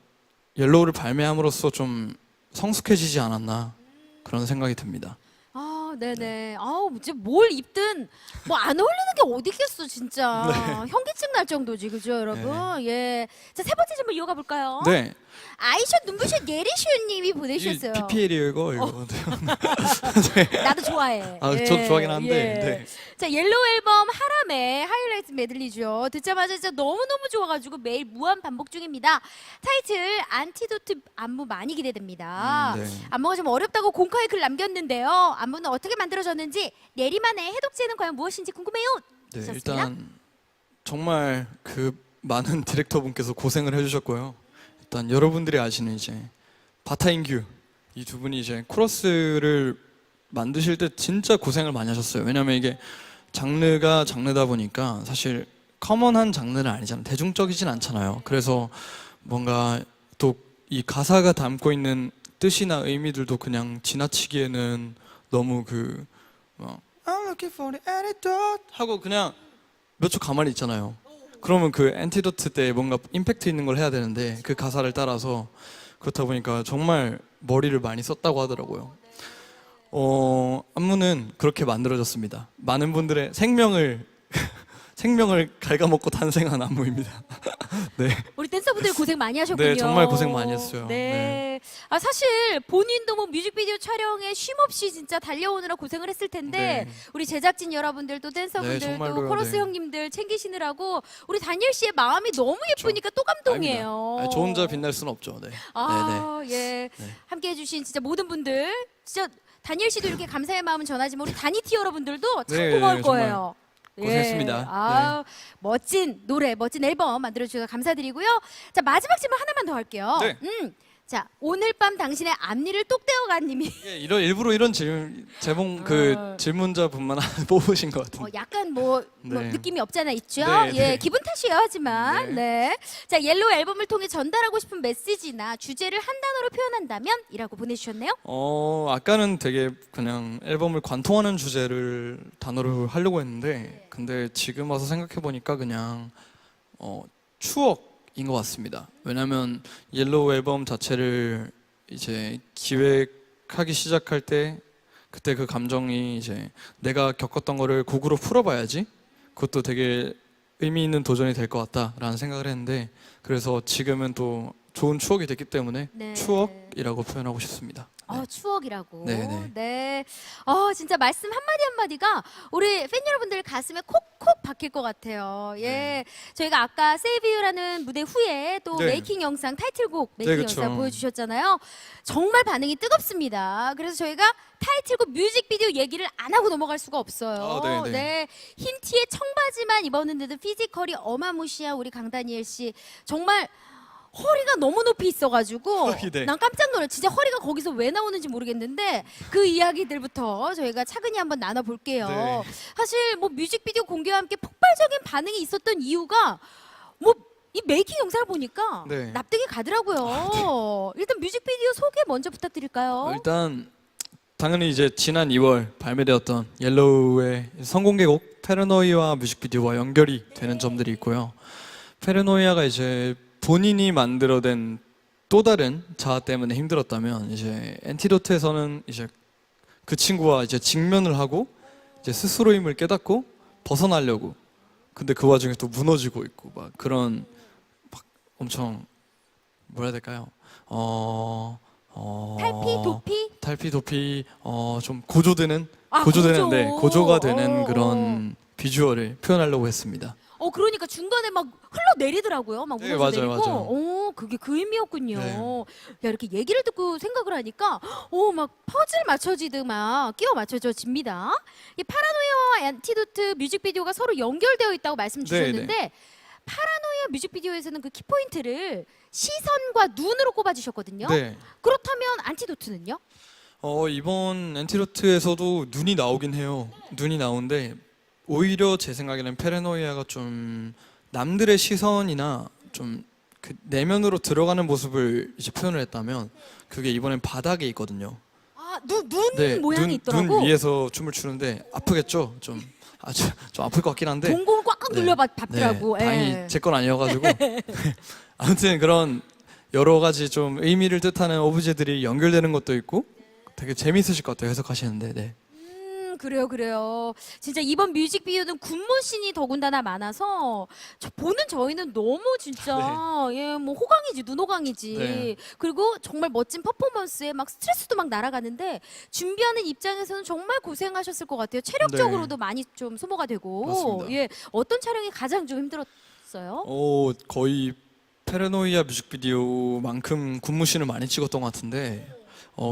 옐로우를 발매함으로써 좀 성숙해지지 않았나 그런 생각이 듭니다. 아, 네네. 아우, 이제 뭘 입든 뭐 안 어울리는 게 어디 있겠어, 진짜. 네. 현기증 날 정도지, 그죠, 여러분? 예. 자, 세 번째 질문 이어가 볼까요? 네, 아이샷 눈부샷 예리슈님이 보내주셨어요. PPL이에요 이거. 나도 좋아해. 아, 예, 저도 좋아하긴 한데. 예. 네. 자, 옐로우 앨범 하람의 하이라이트 메들리죠. 듣자마자 진짜 너무너무 좋아가지고 매일 무한 반복 중입니다. 타이틀 안티도트 안무 많이 기대됩니다. 네. 안무가 좀 어렵다고 공카에 글 남겼는데요. 안무는 어떻게 만들어졌는지 내리만의 해독제는 과연 무엇인지 궁금해요. 네, 주셨습니다. 일단 정말 그 많은 디렉터분께서 고생을 해주셨고요. 일단 여러분들이 아시는 이제 바타인규 이 두 분이 이제 코러스를 만드실 때 진짜 고생을 많이 하셨어요. 왜냐면 이게 장르가 장르다 보니까 사실 커먼한 장르는 아니잖아요. 대중적이진 않잖아요. 그래서 뭔가 또 이 가사가 담고 있는 뜻이나 의미들도 그냥 지나치기에는 너무 I'm looking for the antidote 하고 그냥 몇 초 가만히 있잖아요. 그러면 그 엔티도트 때 뭔가 임팩트 있는 걸 해야 되는데 그 가사를 따라서 그렇다 보니까 정말 머리를 많이 썼다고 하더라고요. 안무는 그렇게 만들어졌습니다. 많은 분들의 생명을 갉아먹고 탄생한 안무입니다. 네. 우리 댄서분들 고생 많이 하셨군요. 네, 정말 고생 많이 했어요. 네. 네. 아, 사실 본인도 뭐 뮤직비디오 촬영에 쉼 없이 진짜 달려오느라 고생을 했을 텐데 네. 우리 제작진 여러분들 또 댄서분들 네, 또 정말로요. 코러스 네. 형님들 챙기시느라고 우리 다니엘 씨의 마음이 너무 예쁘니까 또 감동이에요. 아니, 저 혼자 빛날 수는 없죠. 네. 아, 예. 네. 함께 해주신 진짜 모든 분들 진짜 다니엘 씨도 이렇게 감사의 마음은 전하지만 우리 다니티 여러분들도 참 네, 고마울 네, 정말 거예요. 고생했습니다. 예. 아, 멋진 노래, 멋진 앨범 만들어주셔서 감사드리고요. 자, 마지막 질문 하나만 더 할게요. 네. 자, 오늘 밤 당신의 앞니를 똑대어간 님이 예, 일부러 이런 제목 그 질문자분만 뽑으신 것 같은데. 약간 뭐 네. 느낌이 없잖아 있죠? 네, 예, 네. 기분 탓이에요 하지만 네. 자, 옐로우 앨범을 통해 전달하고 싶은 메시지나 주제를 한 단어로 표현한다면? 이라고 보내주셨네요. 아까는 되게 그냥 앨범을 관통하는 주제를 단어로 하려고 했는데 근데 지금 와서 생각해 보니까 그냥 추억인 것 같습니다. 왜냐면 옐로우 앨범 자체를 이제 기획하기 시작할 때 그때 그 감정이 이제 내가 겪었던 거를 곡으로 풀어봐야지 그것도 되게 의미 있는 도전이 될 것 같다라는 생각을 했는데 그래서 지금은 또 좋은 추억이 됐기 때문에 네. 추억이라고 표현하고 싶습니다. 추억이라고. 네. 네. 진짜 말씀 한마디 한마디가 우리 팬 여러분들 가슴에 콕콕 박힐 것 같아요. 예. 저희가 아까 Save You라는 무대 후에 또 네. 메이킹 영상, 타이틀곡 메이킹 네, 영상 그쵸. 보여주셨잖아요. 정말 반응이 뜨겁습니다. 그래서 저희가 타이틀곡 뮤직비디오 얘기를 안 하고 넘어갈 수가 없어요. 네네. 네. 흰 티에 청바지만 입었는데도 피지컬이 어마무시한 우리 강다니엘 씨. 정말 허리가 너무 높이 있어가지고 네. 난 깜짝 놀랐. 진짜 허리가 거기서 왜 나오는지 모르겠는데 그 이야기들부터 저희가 차근히 한번 나눠볼게요. 네. 사실 뭐 뮤직비디오 공개와 함께 폭발적인 반응이 있었던 이유가 뭐 이 메이킹 영상을 보니까 네. 납득이 가더라고요. 일단 뮤직비디오 소개 먼저 부탁드릴까요? 일단 당연히 이제 지난 2월 발매되었던 옐로우의 선공개곡 페르노이아 뮤직비디오와 연결이 되는 점들이 있고요. 페르노이아가 이제 본인이 만들어낸 또 다른 자아 때문에 힘들었다면 이제 엔티도트에서는 이제 그 친구와 이제 직면을 하고 이제 스스로임을 깨닫고 벗어나려고 근데 그 와중에 또 무너지고 있고 막 그런 막 엄청 뭐라 해야 될까요? 탈피 도피 좀 고조되는 고조. 네, 고조가 되는 그런 비주얼을 표현하려고 했습니다. 그러니까 중간에 막 흘러내리더라고요. 막 네, 무너져 맞아요, 내리고. 맞아요. 그게 그 의미였군요. 네. 야, 이렇게 얘기를 듣고 생각을 하니까 막 퍼즐 맞춰지듯 막 끼워 맞춰집니다. 이 파라노이아와 엔티도트 뮤직비디오가 서로 연결되어 있다고 말씀 주셨는데 네, 파라노이아 뮤직비디오에서는 그 키포인트를 시선과 눈으로 꼽아주셨거든요. 네. 그렇다면 안티도트는요? 이번 엔티도트에서도 눈이 나오긴 해요. 눈이 나오는데 오히려 제 생각에는 페르노이아가 좀 남들의 시선이나 좀 그 내면으로 들어가는 모습을 이제 표현을 했다면 그게 이번엔 바닥에 있거든요. 눈 네, 모양이 있더라고. 눈 위에서 춤을 추는데 아프겠죠? 좀 아플 것 같긴 한데. 동공을 꽉 네. 눌려 밟더라고. 네, 다행히 예. 제 건 아니어가지고 아무튼 그런 여러 가지 좀 의미를 뜻하는 오브제들이 연결되는 것도 있고 되게 재밌으실 것 같아요. 해석하시는데. 네. 그래요, 그래요. 진짜 이번 뮤직비디오는 군무신이 더군다나 많아서 보는 저희는 너무 진짜 예, 뭐 호강이지, 눈호강이지. 네. 그리고 정말 멋진 퍼포먼스에 막 스트레스도 막 날아가는데 준비하는 입장에서는 정말 고생하셨을 것 같아요. 체력적으로도 많이 좀 소모가 되고. 맞습니다. 예, 어떤 촬영이 가장 좀 힘들었어요? 거의 페르노이아 뮤직비디오만큼 군무신을 많이 찍었던 것 같은데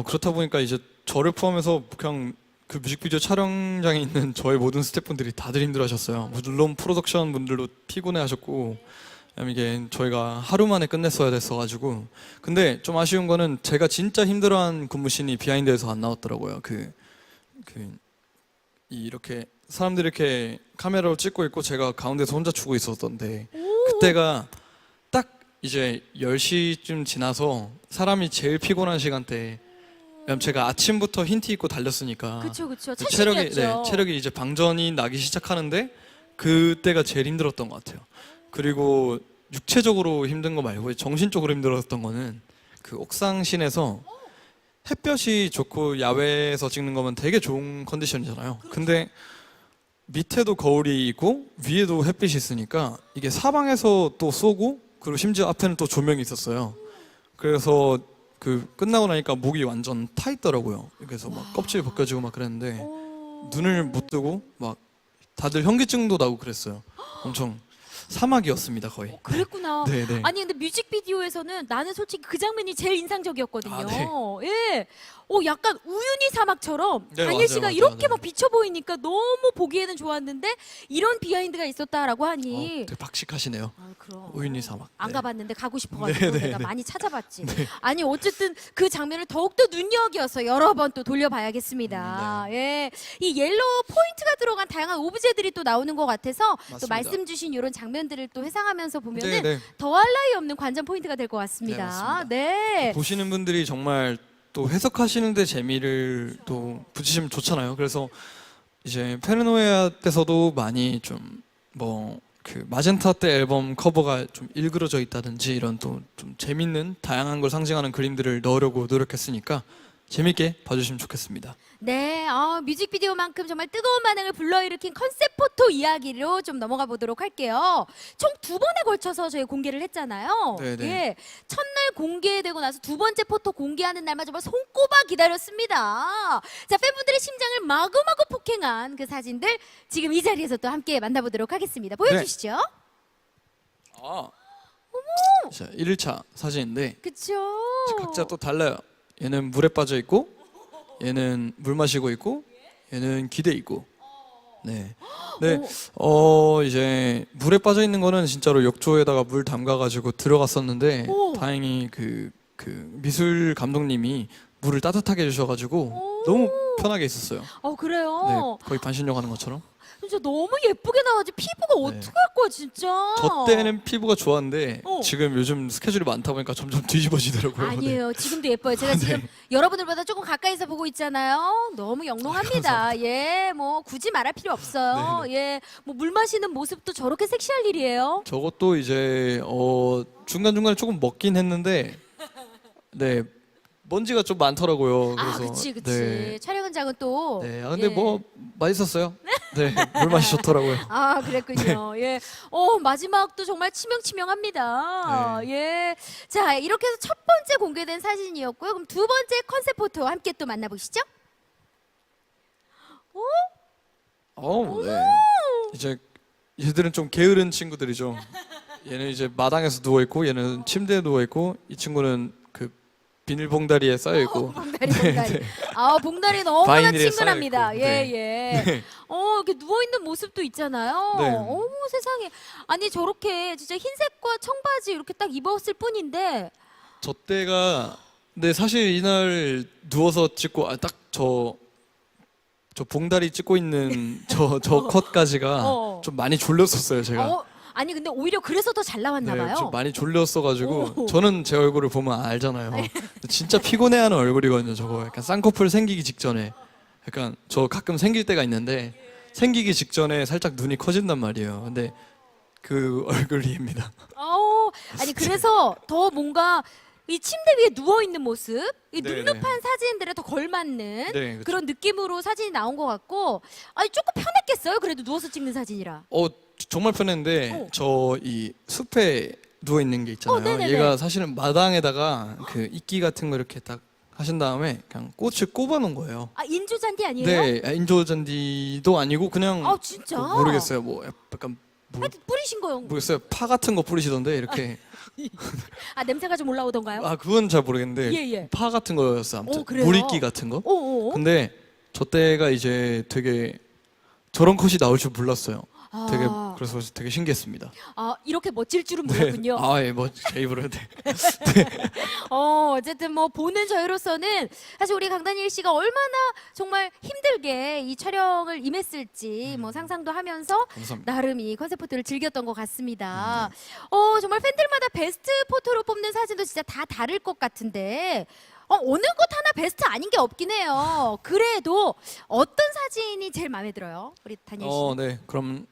그렇다 보니까 이제 저를 포함해서 그냥 그 뮤직비디오 촬영장에 있는 저의 모든 스태프분들이 다들 힘들어하셨어요. 물론 프로덕션 분들도 피곤해하셨고, 왜냐면 이게 저희가 하루 만에 끝냈어야 됐어가지고. 근데 좀 아쉬운 거는 제가 진짜 힘들어한 군무신이 비하인드에서 안 나왔더라고요. 이렇게 사람들이 이렇게 카메라로 찍고 있고 제가 가운데서 혼자 추고 있었던데 그때가 딱 이제 10시쯤 지나서 사람이 제일 피곤한 시간대에. 왜냐면 제가 아침부터 흰 티 입고 달렸으니까 그쵸, 그쵸. 체력이 첫신이었죠. 체력이 이제 방전이 나기 시작하는데 그때가 제일 힘들었던 것 같아요. 그리고 육체적으로 힘든 거 말고 정신적으로 힘들었던 거는 그 옥상신에서 햇볕이 좋고 야외에서 찍는 거면 되게 좋은 컨디션이잖아요. 근데 밑에도 거울이 있고 위에도 햇빛이 있으니까 이게 사방에서 또 쏘고 그리고 심지어 앞에는 또 조명이 있었어요. 그래서 그 끝나고 나니까 목이 완전 타 있더라고요. 그래서 막 껍질이 벗겨지고 막 그랬는데 눈을 못 뜨고 막 다들 현기증도 나고 그랬어요. 엄청 사막이었습니다 거의. 그랬구나. 네, 네. 아니 근데 뮤직비디오에서는 나는 솔직히 그 장면이 제일 인상적이었거든요. 아, 네. 예. 약간 우유니 사막처럼 네, 다니엘 맞아요, 씨가 맞아요, 이렇게 맞아요. 막 비쳐 보이니까 너무 보기에는 좋았는데 이런 비하인드가 있었다라고 하니 되게 박식하시네요. 그럼. 우유니 사막. 안 네. 가봤는데 가고 싶어가지고 네, 네, 내가 네. 많이 찾아봤지. 아니 어쨌든 그 장면을 더욱더 눈여겨서 여러 번 또 돌려봐야겠습니다. 예, 이 옐로우 포인트가 들어간 다양한 오브제들이 또 나오는 것 같아서 또 맞습니다. 말씀 주신 이런 장면들을 또 회상하면서 보면은 네, 네. 더할 나위 없는 관전 포인트가 될 것 같습니다. 맞습니다. 네. 보시는 분들이 정말 또 해석하시는데 재미를 또 붙이시면 좋잖아요. 그래서 이제 페르노야 때서도 많이 좀 뭐 그 마젠타 때 앨범 커버가 좀 일그러져 있다든지 이런 또 좀 재밌는 다양한 걸 상징하는 그림들을 넣으려고 노력했으니까 재밌게 봐주시면 좋겠습니다. 네, 뮤직비디오만큼 정말 뜨거운 반응을 불러일으킨 컨셉 포토 이야기로 좀 넘어가 보도록 할게요. 총 2번에 걸쳐서 저희 공개를 했잖아요. 네네. 예, 첫날 공개되고 나서 두 번째 포토 공개하는 날만 정말 손꼽아 기다렸습니다. 자, 팬분들의 심장을 마구마구 폭행한 그 사진들 지금 이 자리에서 또 함께 만나보도록 하겠습니다. 보여주시죠. 자, 1일차 사진인데 그쵸? 각자 또 달라요. 얘는 물에 빠져 있고, 얘는 물 마시고 있고, 얘는 기대 있고. 네. 네. 이제 물에 빠져 있는 거는 진짜로 욕조에다가 물 담가가지고 들어갔었는데 다행히 그 미술 감독님이 물을 따뜻하게 해주셔가지고 너무 편하게 있었어요. 그래요? 네. 거의 반신욕 하는 것처럼. 진짜 너무 예쁘게 나와지 피부가 어떻게 할 거야 진짜. 저 때는 피부가 좋았는데 어. 지금 요즘 스케줄이 많다 보니까 점점 뒤집어지더라고요. 네. 아니에요. 지금도 예뻐요. 제가 지금 여러분들보다 조금 가까이서 보고 있잖아요. 너무 영롱합니다. 예, 뭐 굳이 말할 필요 없어요. 예, 뭐 물 마시는 모습도 저렇게 섹시할 일이에요. 저것도 이제 중간중간에 조금 먹긴 했는데 네 먼지가 좀 많더라고요. 그래서 그치. 네. 촬영 현장은 또. 네. 근데 예. 뭐 맛있었어요. 네. 물 맛이 좋더라고요. 그랬군요. 예. 마지막도 정말 치명치명합니다. 네. 예. 자, 이렇게 해서 첫 번째 공개된 사진이었고요. 그럼 두 번째 컨셉 포토 함께 또 만나보시죠. 네. 이제 얘들은 좀 게으른 친구들이죠. 얘는 이제 마당에서 누워 있고, 얘는 침대에 누워 있고, 이 친구는 그 비닐봉다리에 쌓여 있고. 봉다리. 봉다리 너무나 바이닐에 친근합니다. 쌓여있고. 예, 네. 예. 네. 이렇게 누워있는 모습도 있잖아요. 네. 어머 세상에. 아니, 저렇게 진짜 흰색과 청바지 이렇게 딱 입었을 뿐인데. 저 때가 근데 사실 이날 누워서 찍고 딱 저 봉다리 찍고 있는 저 컷까지가 좀 많이 졸렸었어요 제가. 아니 근데 오히려 그래서 더 잘 나왔나 봐요. 좀 많이 졸렸어가지고 저는 제 얼굴을 보면 알잖아요. 진짜 피곤해하는 얼굴이거든요. 저거 약간 쌍꺼풀 생기기 직전에 약간 저 가끔 생길 때가 있는데 생기기 직전에 살짝 눈이 커진단 말이에요. 근데 그 얼굴입니다. 아니 그래서 더 뭔가 이 침대 위에 누워 있는 모습, 이 네, 눅눅한 사진들에 더 걸맞는 네, 그쵸. 그런 느낌으로 사진이 나온 것 같고, 아니 조금 편했겠어요? 그래도 누워서 찍는 사진이라. 정말 편했는데 저 이 숲에 누워 있는 게 있잖아요. 네네네. 얘가 사실은 마당에다가 그 이끼 같은 거 이렇게 딱 하신 다음에 그냥 꽃을 꼽아 놓은 거예요. 아 인조잔디 아니에요? 네, 인조잔디도 아니고 그냥 아 진짜? 모르겠어요. 뭐 약간 하여튼 뿌리신 거요. 모르겠어요. 파 같은 거 뿌리시던데 이렇게. 아 냄새가 좀 올라오던가요? 아 그건 잘 모르겠는데 예. 파 같은 거였어요. 아무튼 그래요? 물이끼 같은 거. 오. 근데 저 때가 이제 되게 저런 컷이 나올 줄 몰랐어요. 되게 그래서 되게 신기했습니다. 아 이렇게 멋질 줄은 몰랐군요. 아, 예, 제 입으로. 네. 어쨌든 뭐 보는 저희로서는 사실 우리 강다니엘 씨가 얼마나 정말 힘들게 이 촬영을 임했을지 뭐 상상도 하면서 감사합니다. 나름 이 컨셉 포토를 즐겼던 것 같습니다. 정말 팬들마다 베스트 포토로 뽑는 사진도 진짜 다 다를 것 같은데 어느 것 하나 베스트 아닌 게 없긴 해요. 그래도 어떤 사진이 제일 마음에 들어요? 우리 다니엘 씨. 네. 그럼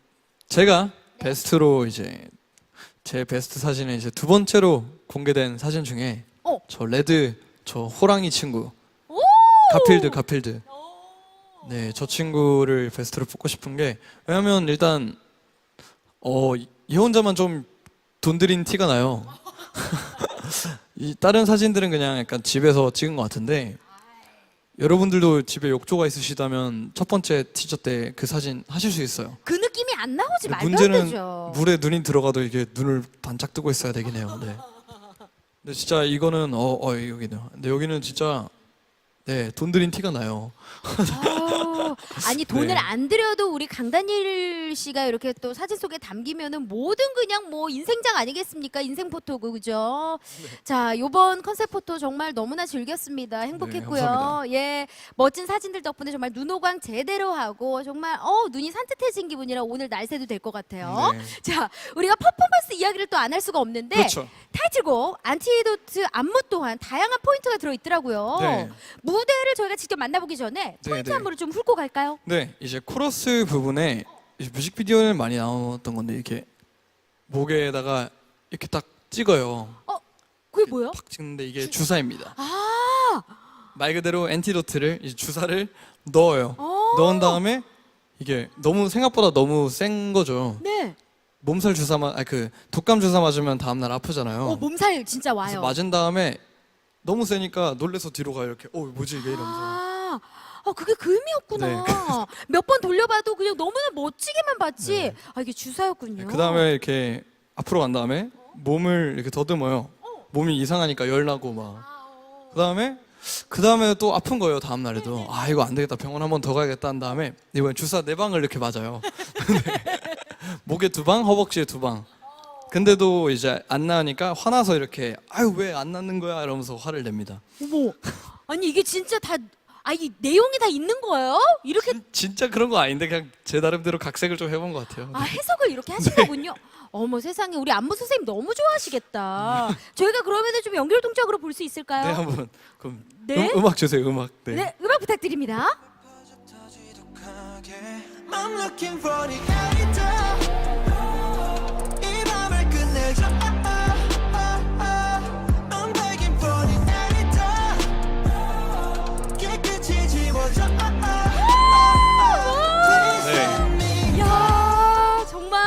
제가 베스트로 이제 제 베스트 사진은 이제 두 번째로 공개된 사진 중에 저 레드 저 호랑이 친구 오! 가필드. 네, 저 친구를 베스트로 뽑고 싶은 게 왜냐면 일단 얘 혼자만 좀 돈 들인 티가 나요. 이 다른 사진들은 그냥 약간 집에서 찍은 것 같은데 여러분들도 집에 욕조가 있으시다면 첫 번째 티저 때 그 사진 하실 수 있어요. 그 느낌이 안 나오지 말도 안 문제는 되죠. 물에 눈이 들어가도 이게 눈을 반짝 뜨고 있어야 되긴 해요. 네. 근데 진짜 이거는 여기네요. 근데 여기는 진짜 돈 들인 티가 나요. 아니 돈을 네. 안 들여도 우리 강다니엘 씨가 이렇게 또 사진 속에 담기면은 뭐든 그냥 뭐 인생작 아니겠습니까? 인생 포토고 그죠? 자, 요번 컨셉 포토 정말 너무나 즐겼습니다. 행복했고요. 감사합니다. 예, 멋진 사진들 덕분에 정말 눈호강 제대로 하고 정말 눈이 산뜻해진 기분이라 오늘 날새도 될 것 같아요. 네. 자, 우리가 퍼포먼스 이야기를 또 안 할 수가 없는데 그렇죠. 타이틀곡 안티도트 안무 또한 다양한 포인트가 들어 있더라고요. 네. 무대를 저희가 직접 만나보기 전에 포인트 네. 안무를 좀 훑고 갈까요? 네, 이제 코러스 부분에 이제 뮤직비디오는 많이 나왔던 건데 이렇게 목에다가 이렇게 딱 찍어요. 그게 뭐예요? 팍 찍는데 이게 주사입니다. 아, 말 그대로 엔티도트를 이제 주사를 넣어요. 넣은 다음에 이게 생각보다 너무 센 거죠. 네. 몸살 그 독감 주사 맞으면 다음 날 아프잖아요. 몸살 진짜 그래서 와요. 맞은 다음에 너무 세니까 놀래서 뒤로 가요. 이렇게 뭐지 이게 이러면서. 그게 그 의미였구나. 네. 몇 번 돌려봐도 그냥 너무나 멋지게만 봤지. 네. 이게 주사였군요. 그 다음에 이렇게 앞으로 간 다음에 몸을 이렇게 더듬어요. 몸이 이상하니까 열 나고 막. 그 다음에 또 아픈 거예요. 다음 날에도. 이거 안 되겠다. 병원 한 번 더 가야겠다 한 다음에 이번엔 주사 4방을 이렇게 맞아요. 목에 2방, 허벅지에 2방. 근데도 이제 안 나으니까 화나서 이렇게 왜 안 낫는 거야 이러면서 화를 냅니다. 어머, 아니 이게 진짜 다. 이 내용이 다 있는 거예요? 이렇게 진짜 그런 거 아닌데 그냥 제 나름대로 각색을 좀 해본 것 같아요. 해석을 이렇게 하신 거군요. 어머 세상에 우리 안무 선생님 너무 좋아하시겠다. 저희가 그러면은 좀 연결 동작으로 볼 수 있을까요? 네, 한번 그럼 네? 음악 주세요. 음악. 네, 음악 부탁드립니다. I'm looking for the antidote. 이 밤을 끝내줘. I'm begging for the antidote. 깨끗이 지워줘. Please help me. 이야 정말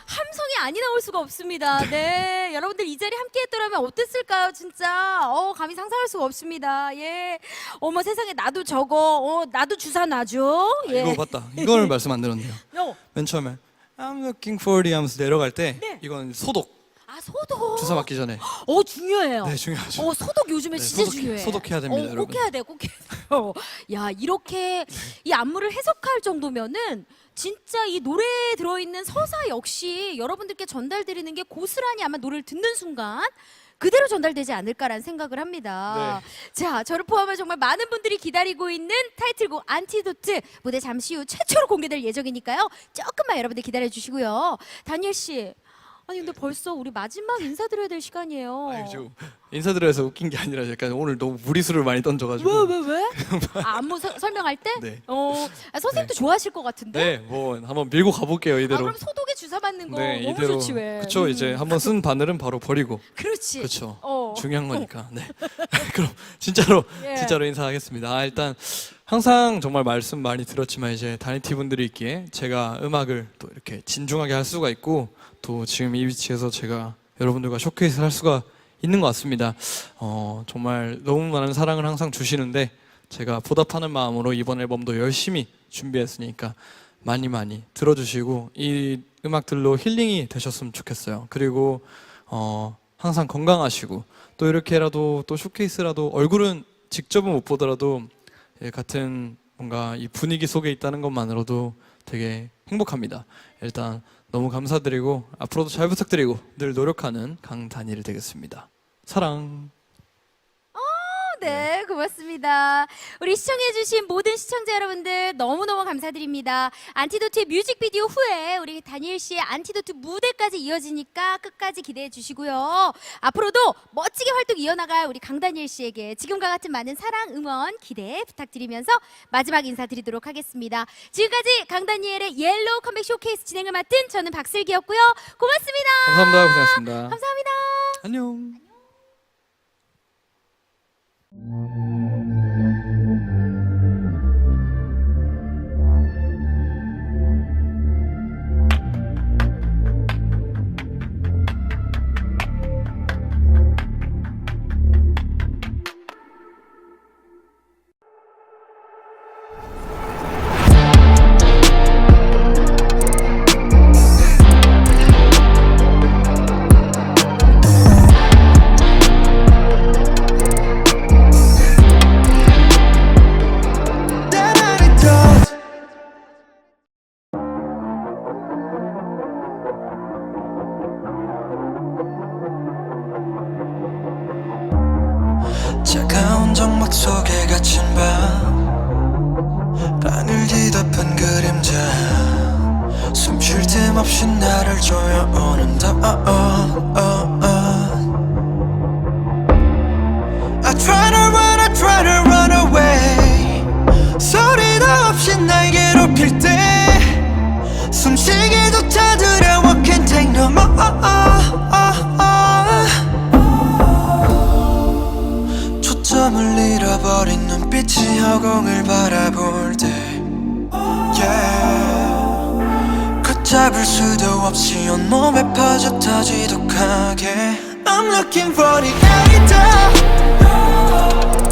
함성이 아니 나올 수가 없습니다. 네, 여러분들 이 자리 함께했더라면 어땠을까요? 진짜 감히 상상할 수가 없습니다. 예, 어머 세상에 나도 저거 나도 주사 놔줘. 예. 이거 맞다. 이걸 말씀 안 드렸네요. 어. 맨 처음에 I'm looking for the 하면서 내려갈 때 네. 이건 소독. 소독. 주사 맞기 전에. 중요해요. 네, 중요하죠. 소독 요즘에 네, 진짜 소독해- 중요해. 소독해야 됩니다, 꼭 여러분. 해야 돼요, 꼭 해야 돼요. 야, 이렇게 이 안무를 해석할 정도면은 진짜 이 노래에 들어있는 서사 역시 여러분들께 전달드리는 게 고스란히 아마 노래를 듣는 순간 그대로 전달되지 않을까라는 생각을 합니다. 자, 저를 포함해 정말 많은 분들이 기다리고 있는 타이틀곡 안티도트 무대 잠시 후 최초로 공개될 예정이니까요. 조금만 여러분들 기다려 주시고요. 다니엘 씨, 아니 근데 벌써 우리 마지막 인사드려야 될 시간이에요. 아니, 저 인사드려서 웃긴 게 아니라 약간 오늘 너무 무리수를 많이 던져가지고. 왜? 안무 설명할 때? 네. 선생님도 네. 좋아하실 것 같은데? 네, 뭐 한번 밀고 가볼게요 이대로. 그럼 소독에 주사 맞는 거 네, 너무 이대로. 좋지 왜? 그쵸, 이제 한번 쓴 바늘은 바로 버리고. 그렇지. 그렇죠. 어. 중요한 거니까. 네. 그럼 진짜로 예. 진짜로 인사하겠습니다. 일단 항상 정말 말씀 많이 들었지만 이제 다니티 분들이 있기에 제가 음악을 또 이렇게 진중하게 할 수가 있고 또 지금 이 위치에서 제가 여러분들과 쇼케이스를 할 수가 있는 것 같습니다. 정말 너무 많은 사랑을 항상 주시는데 제가 보답하는 마음으로 이번 앨범도 열심히 준비했으니까 많이 많이 들어주시고 이 음악들로 힐링이 되셨으면 좋겠어요. 그리고 항상 건강하시고 또 이렇게라도 또 쇼케이스라도 얼굴은 직접은 못 보더라도 같은 뭔가 이 분위기 속에 있다는 것만으로도 되게 행복합니다. 일단 너무 감사드리고 앞으로도 잘 부탁드리고 늘 노력하는 강다니엘 되겠습니다. 사랑. 네, 고맙습니다. 우리 시청해주신 모든 시청자 여러분들 너무너무 감사드립니다. 안티도트의 뮤직비디오 후에 우리 다니엘 씨의 안티도트 무대까지 이어지니까 끝까지 기대해 주시고요. 앞으로도 멋지게 활동 이어나갈 우리 강다니엘 씨에게 지금과 같은 많은 사랑, 응원, 기대 부탁드리면서 마지막 인사드리도록 하겠습니다. 지금까지 강다니엘의 옐로우 컴백 쇼케이스 진행을 맡은 저는 박슬기였고요. 고맙습니다. 감사합니다. 고생하셨습니다. 감사합니다. 안녕. 차가운 정막 속에 갇힌 밤 방을 뒤덮은 그림자 숨 쉴 틈 없이 나를 조여오는 더 I try to run, I try to run away 소리도 없이 날 괴롭힐 때 숨쉬기조차 두려워 Can't take no more 초점을 잃어버린 눈빛이 허공을 바라볼 때 걷잡을 수도 없이 온몸에 퍼져터 지독하게 I'm looking for the editor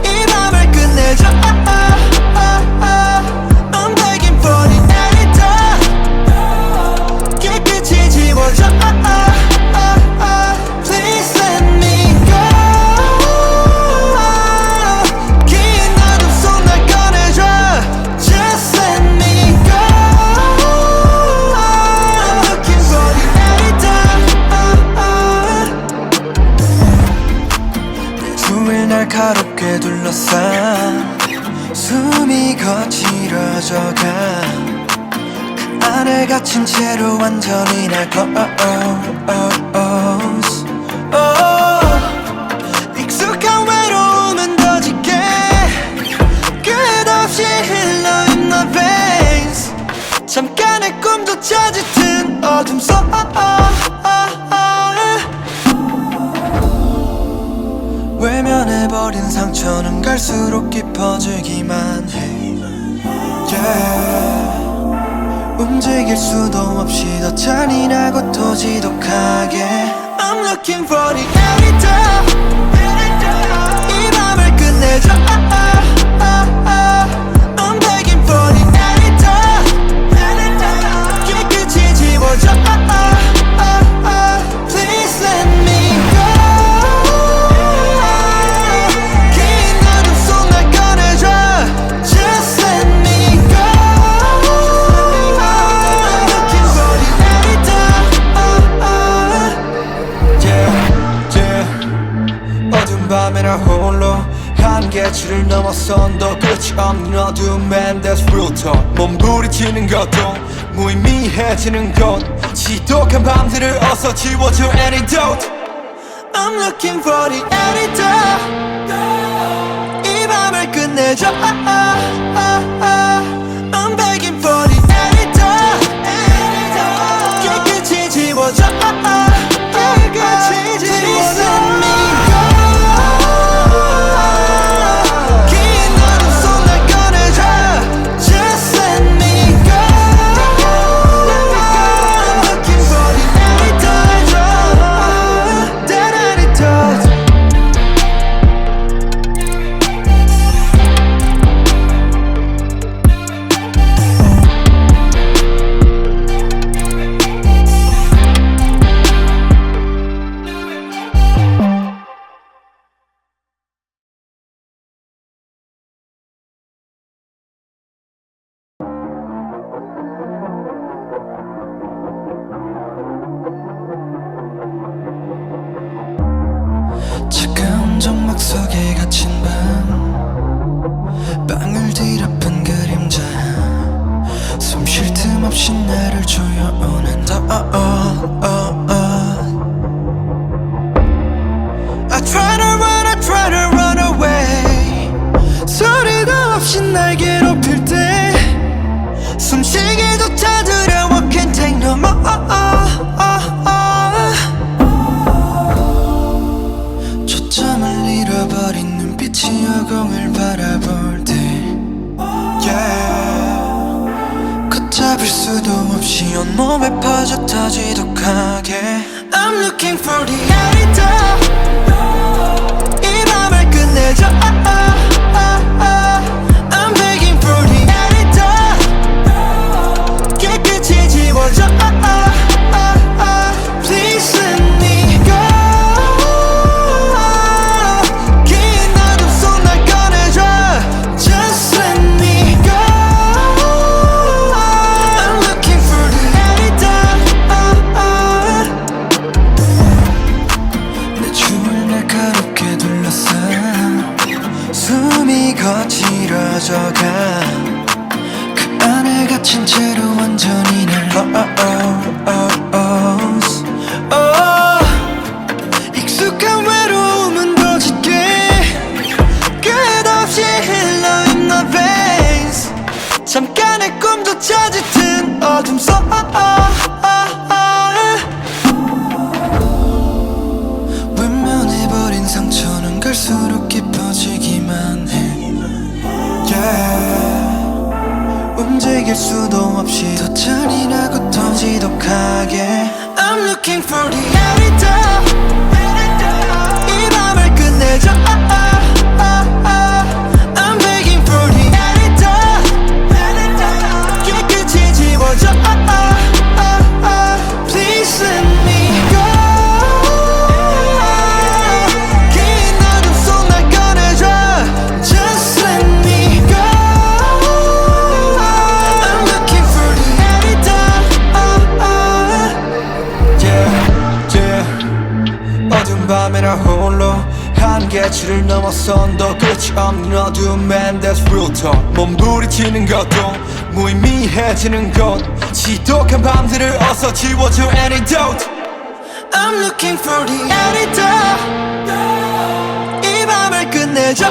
이 밤을 끝내줘 I'm begging for the editor 깨끗이 지워줘 Please let me go 긴 어둠 속 날 꺼내줘 Just let me go I'm looking for the editor 내 주위를 날카롭게 둘러싼 숨이 거칠어져가 그 안에 갇힌 채로 완전히 날 close 익숙한 외로움은 더 짙게 끝없이 흘러 in my veins 잠깐의 꿈조차 짙은 어둠 속 외면해버린 상처는 갈수록 깊어지기만 해 움직일 수도 없이 더 잔인하고 더 지독하게 I'm looking for the editor 이 밤을 끝내줘 I'm begging for the editor 깨끗이 지워줘 Please let me go 긴 어둠 속 날 꺼내줘 Just let me go I'm looking for the editor 한계치를 넘어선 더 끝이 없는 어둠엔 That's real talk 몸부리치는 것도 무의미해지는 것 지독한 밤들을 어서 지워줘 antidote I'm looking for the antidote 이 밤을 끝내줘 I'm begging for the antidote 깨끗이 지워줘 깨끗이 지워줘 차가운 정막 속에 갇힌 밤 방울 뒤덮은 그림자 숨 쉴 틈 없이 나를 조여오는 I try to run, I try to run away 소리도 없이 날 괴롭힐 때 숨쉬기조차 두려워 Can't take no more 초점을 잃어버린 눈빛이 여공을 바라볼 때 걷잡을 수도 없이 온몸에 퍼졌다 지독하게 I'm looking for the antidote 이 밤을 끝내줘 I'm begging for the antidote 깨끗이 지워줘 Please let me go 거칠어져가 그 안에 갇힌 채로 완전히 날 익숙한 외로움은 더 짙게 끝없이 흘러 in my veins 잠깐의 꿈조차 짙은 어둠 속 외면해버린 상처는 갈수록 깊어지기만 해 움직일 수도 없이 더 잔인하고 더 지독하게 I'm looking for the antidote 이 밤을 끝내줘 I'm begging for the antidote 깨끗이 지워줘 Please let me go 긴 어둠 속 날 꺼내줘 Just let me go 어두운 밤에 나 홀로 한계치를 넘어선 더 끝이 없는 어둠엔 That's real talk 몸부리치는 것도 무의미해지는 것 지독한 밤들을 어서 지워줘 antidote I'm looking for the antidote 이 밤을 끝내줘